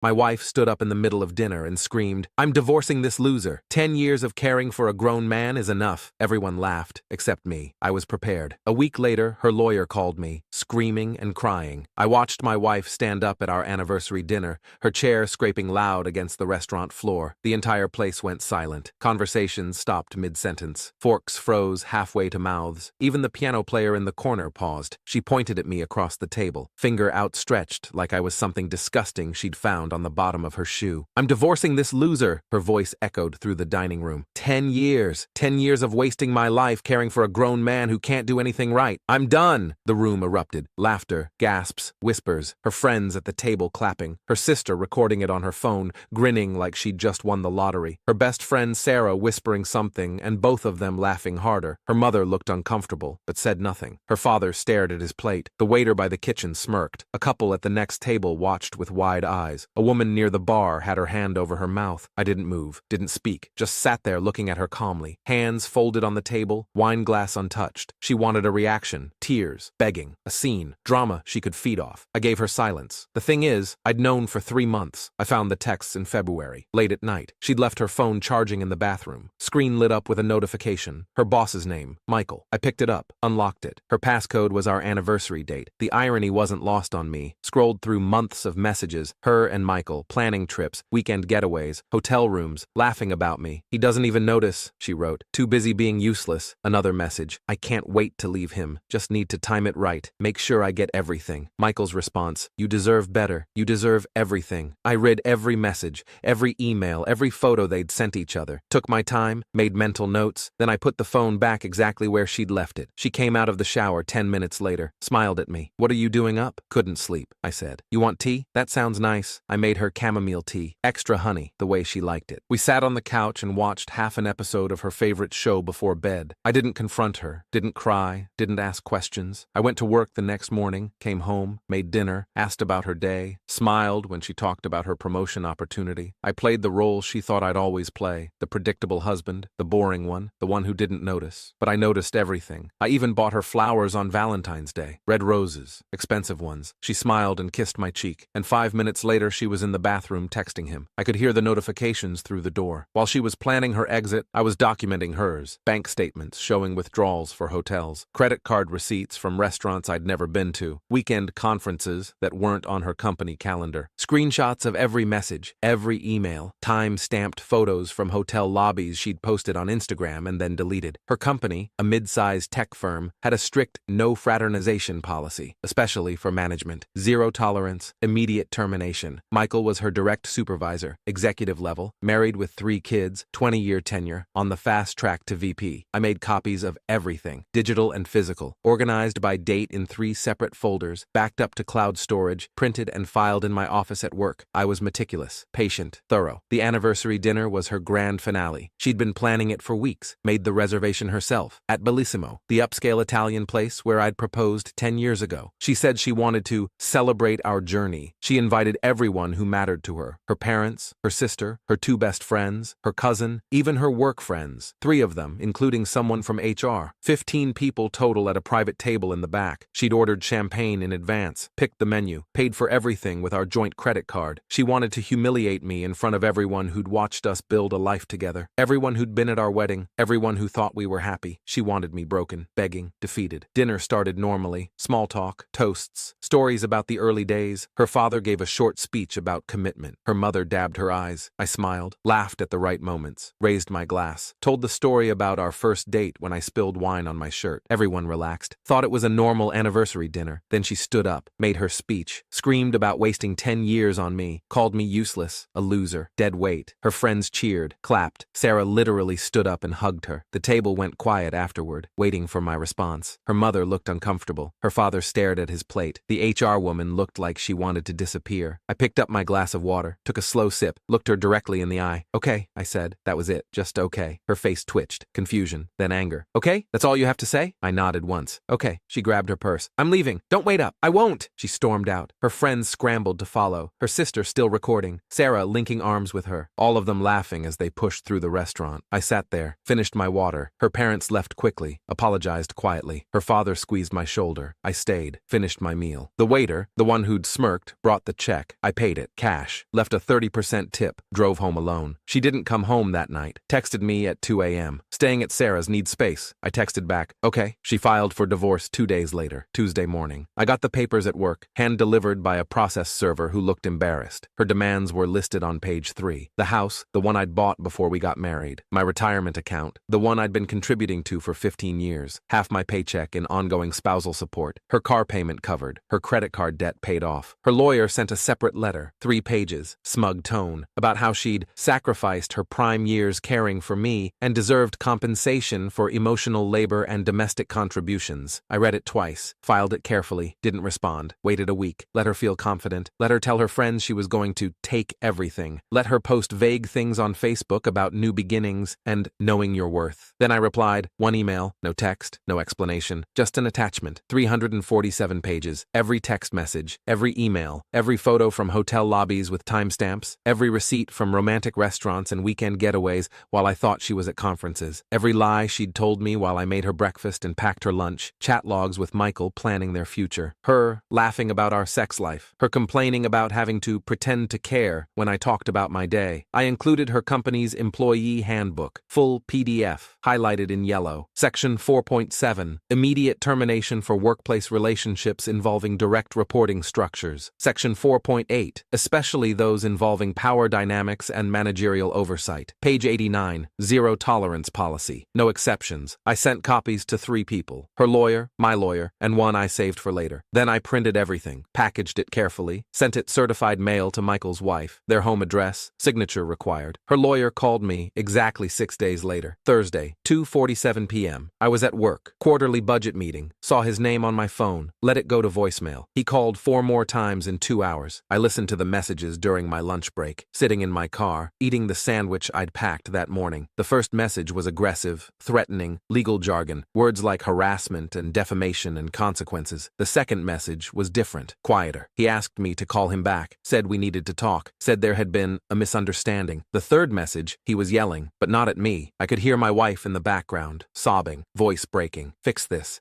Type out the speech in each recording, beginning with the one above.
My wife stood up in the middle of dinner and screamed, "I'm divorcing this loser. 10 years of caring for a grown man is enough." Everyone laughed, except me. I was prepared. A week later, her lawyer called me, screaming and crying. I watched my wife stand up at our anniversary dinner, her chair scraping loud against the restaurant floor. The entire place went silent. Conversations stopped mid-sentence. Forks froze halfway to mouths. Even the piano player in the corner paused. She pointed at me across the table, finger outstretched like I was something disgusting she'd found on the bottom of her shoe. "I'm divorcing this loser," her voice echoed through the dining room. 10 years. 10 years of wasting my life caring for a grown man who can't do anything right. "I'm done." The room erupted. Laughter, gasps, whispers, her friends at the table clapping, her sister recording it on her phone, grinning like she'd just won the lottery, her best friend Sarah whispering something and both of them laughing harder. Her mother looked uncomfortable, but said nothing. Her father stared at his plate. The waiter by the kitchen smirked. A couple at the next table watched with wide eyes. A woman near the bar had her hand over her mouth. I didn't move, didn't speak, just sat there looking at her calmly. Hands folded on the table, wine glass untouched. She wanted a reaction, tears, begging, a scene, drama she could feed off. I gave her silence. The thing is, I'd known for 3 months. I found the texts in February, late at night. She'd left her phone charging in the bathroom. Screen lit up with a notification. Her boss's name, Michael. I picked it up, unlocked it. Her passcode was our anniversary date. The irony wasn't lost on me. Scrolled through months of messages, her and Michael, planning trips, weekend getaways, hotel rooms, laughing about me. "He doesn't even notice," she wrote. "Too busy being useless." Another message. "I can't wait to leave him. Just need to time it right. Make sure I get everything." Michael's response. "You deserve better. You deserve everything." I read every message, every email, every photo they'd sent each other. Took my time, made mental notes, then I put the phone back exactly where she'd left it. She came out of the shower 10 minutes later, smiled at me. "What are you doing up?" "Couldn't sleep," I said. "You want tea?" "That sounds nice." I made her chamomile tea, extra honey, the way she liked it. We sat on the couch and watched half an episode of her favorite show before bed. I didn't confront her, didn't cry, didn't ask questions. I went to work the next morning, came home, made dinner, asked about her day, smiled when she talked about her promotion opportunity. I played the role she thought I'd always play, the predictable husband, the boring one, the one who didn't notice. But I noticed everything. I even bought her flowers on Valentine's Day. Red roses, expensive ones. She smiled and kissed my cheek, and 5 minutes later she was in the bathroom texting him. I could hear the notifications through the door. While she was planning her exit, I was documenting hers. Bank statements showing withdrawals for hotels, credit card receipts from restaurants I'd never been to, weekend conferences that weren't on her company calendar, screenshots of every message, every email, time-stamped photos from hotel lobbies she'd posted on Instagram and then deleted. Her company, a mid-sized tech firm, had a strict no fraternization policy, especially for management. Zero tolerance, immediate termination. Michael was her direct supervisor, executive level, married with 3 kids, 20-year tenure, on the fast track to VP. I made copies of everything, digital and physical, organized by date in 3 separate folders, backed up to cloud storage, printed and filed in my office at work. I was meticulous, patient, thorough. The anniversary dinner was her grand finale. She'd been planning it for weeks, made the reservation herself, at Bellissimo, the upscale Italian place where I'd proposed 10 years ago. She said she wanted to celebrate our journey. She invited everyone who mattered to her, her parents, her sister, her 2 best friends, her cousin, even her work friends, 3 of them, including someone from HR. 15 people total at a private table in the back. She'd ordered champagne in advance, picked the menu, paid for everything with our joint credit card. She wanted to humiliate me in front of everyone who'd watched us build a life together, everyone who'd been at our wedding, everyone who thought we were happy. She wanted me broken, begging, defeated. Dinner started normally, small talk, toasts, stories about the early days. Her father gave a short speech about commitment. Her mother dabbed her eyes. I smiled, laughed at the right moments, raised my glass, told the story about our first date when I spilled wine on my shirt. Everyone relaxed, thought it was a normal anniversary dinner. Then she stood up, made her speech, screamed about wasting 10 years on me, called me useless, a loser, dead weight. Her friends cheered, clapped. Sarah literally stood up and hugged her. The table went quiet afterward, waiting for my response. Her mother looked uncomfortable. Her father stared at his plate. The HR woman looked like she wanted to disappear. I picked up my glass of water, took a slow sip, looked her directly in the eye. "Okay," I said. That was it. Just okay. Her face twitched. Confusion, then anger. "Okay? That's all you have to say?" I nodded once. "Okay." She grabbed her purse. "I'm leaving. Don't wait up. I won't." She stormed out. Her friends scrambled to follow, her sister still recording, Sarah linking arms with her, all of them laughing as they pushed through the restaurant. I sat there, finished my water. Her parents left quickly, apologized quietly. Her father squeezed my shoulder. I stayed, finished my meal. The waiter, the one who'd smirked, brought the check. I paid Paid it, cash. Left a 30% tip. Drove home alone. She didn't come home that night. Texted me at 2 a.m. Staying at Sarah's, need space. I texted back, okay. She filed for divorce 2 days later, Tuesday morning. I got the papers at work, hand-delivered by a process server who looked embarrassed. Her demands were listed on page 3. The house, the one I'd bought before we got married. My retirement account, the one I'd been contributing to for 15 years. Half my paycheck in ongoing spousal support. Her car payment covered. Her credit card debt paid off. Her lawyer sent a separate letter, 3 pages, smug tone, about how she'd sacrificed her prime years caring for me and deserved compensation for emotional labor and domestic contributions. I read it twice, filed it carefully, didn't respond, waited a week, let her feel confident, let her tell her friends she was going to take everything, let her post vague things on Facebook about new beginnings and knowing your worth. Then I replied, 1 email, no text, no explanation, just an attachment, 347 pages, every text message, every email, every photo from hotel lobbies with timestamps, every receipt from romantic restaurants and weekend getaways while I thought she was at conferences, every lie she'd told me while I made her breakfast and packed her lunch, chat logs with Michael planning their future, her laughing about our sex life, her complaining about having to pretend to care when I talked about my day. I included her company's employee handbook, full PDF, highlighted in yellow. Section 4.7, immediate termination for workplace relationships involving direct reporting structures. Section 4.8, especially those involving power dynamics and managerial oversight. Page 89, zero tolerance policy. No exceptions. I sent copies to 3 people, her lawyer, my lawyer, and one I saved for later. Then I printed everything, packaged it carefully, sent it certified mail to Michael's wife, their home address, signature required. Her lawyer called me exactly 6 days later, Thursday, 2:47 p.m. I was at work, quarterly budget meeting, saw his name on my phone, let it go to voicemail. He called 4 more times in 2 hours. I listened to the messages during my lunch break, sitting in my car, eating the sandwich I'd packed that morning. The first message was aggressive, threatening, legal jargon, words like harassment and defamation and consequences. The second message was different, quieter. He asked me to call him back, said we needed to talk, said there had been a misunderstanding. The third message, he was yelling, but not at me. I could hear my wife in the background, sobbing, voice breaking. Fix this,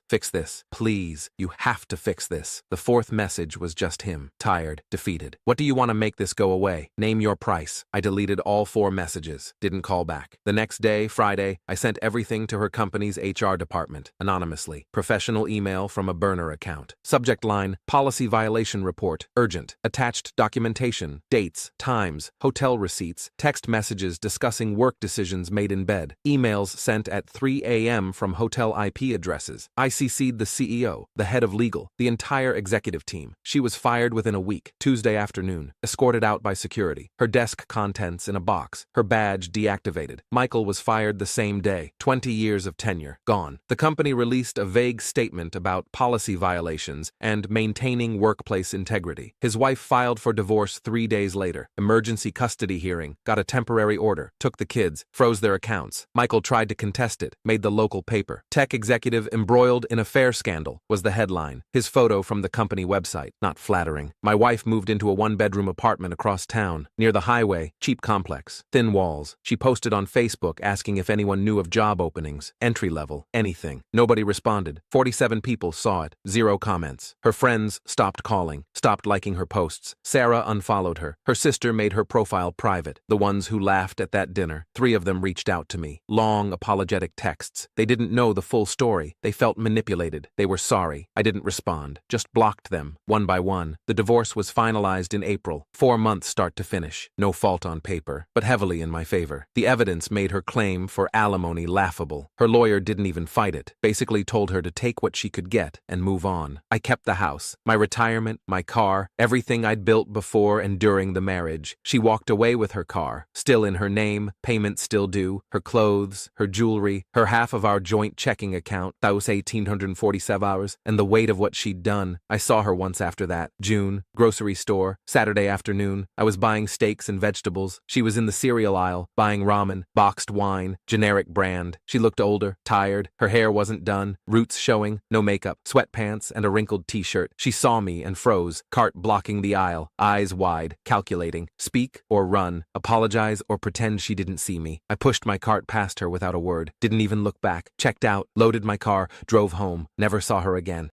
please, you have to fix this. The fourth message was just him, tired, defeated. What do you want to make this go away? Name your price. I deleted all 4 messages, didn't call back. The next day, Friday, I sent everything to her company's HR department, anonymously. Professional email from a burner account. Subject line, policy violation report, urgent. Attached documentation, dates, times, hotel receipts, text messages discussing work decisions made in bed, emails sent at 3 a.m. from hotel IP addresses. I CC'd the CEO, the head of legal, the entire executive team. She was fired within a week, Tuesday afternoon, escorted out by security, her desk contents in a box, her badge deactivated. Michael was fired the same day, 20 years of tenure, gone. The company released a vague statement about policy violations and maintaining workplace integrity. His wife filed for divorce 3 days later, emergency custody hearing, got a temporary order, took the kids, froze their accounts. Michael tried to contest it, made the local paper. Tech executive embroiled in affair scandal was the headline. His photo from the company website, not flattering. My wife moved into a 1-bedroom apartment across town, near the highway, cheap complex, thin walls. She posted on Facebook asking if anyone knew of job openings, entry level, anything. Nobody responded. 47 people saw it, 0 comments. Her friends stopped calling, stopped liking her posts. Sarah unfollowed her. Her sister made her profile private. The ones who laughed at that dinner, 3 of them reached out to me. Long, apologetic texts. They didn't know the full story. They felt manipulated. They were sorry. I didn't respond. Just blocked them, one by one. The divorce was finalized in April. 4 months start to finish. No fault on paper, but heavily in my favor. The evidence made her claim for alimony laughable. Her lawyer didn't even fight it. Basically told her to take what she could get and move on. I kept the house, my retirement, my car, everything I'd built before and during the marriage. She walked away with her car, still in her name, payment still due, her clothes, her jewelry, her half of our joint checking account, those 1,847 hours, and the weight of what she'd done. I saw her once after that. June, grocery store, Saturday afternoon. I was buying steaks and vegetables. She was in the cereal aisle, buying ramen, boxed wine, generic brand. She looked older, tired, her hair wasn't done, roots showing, no makeup, sweatpants, and a wrinkled t-shirt. She saw me and froze, cart blocking the aisle, eyes wide, calculating, speak or run, apologize or pretend she didn't see me. I pushed my cart past her without a word, didn't even look back, checked out, loaded my car, drove home, never saw her again.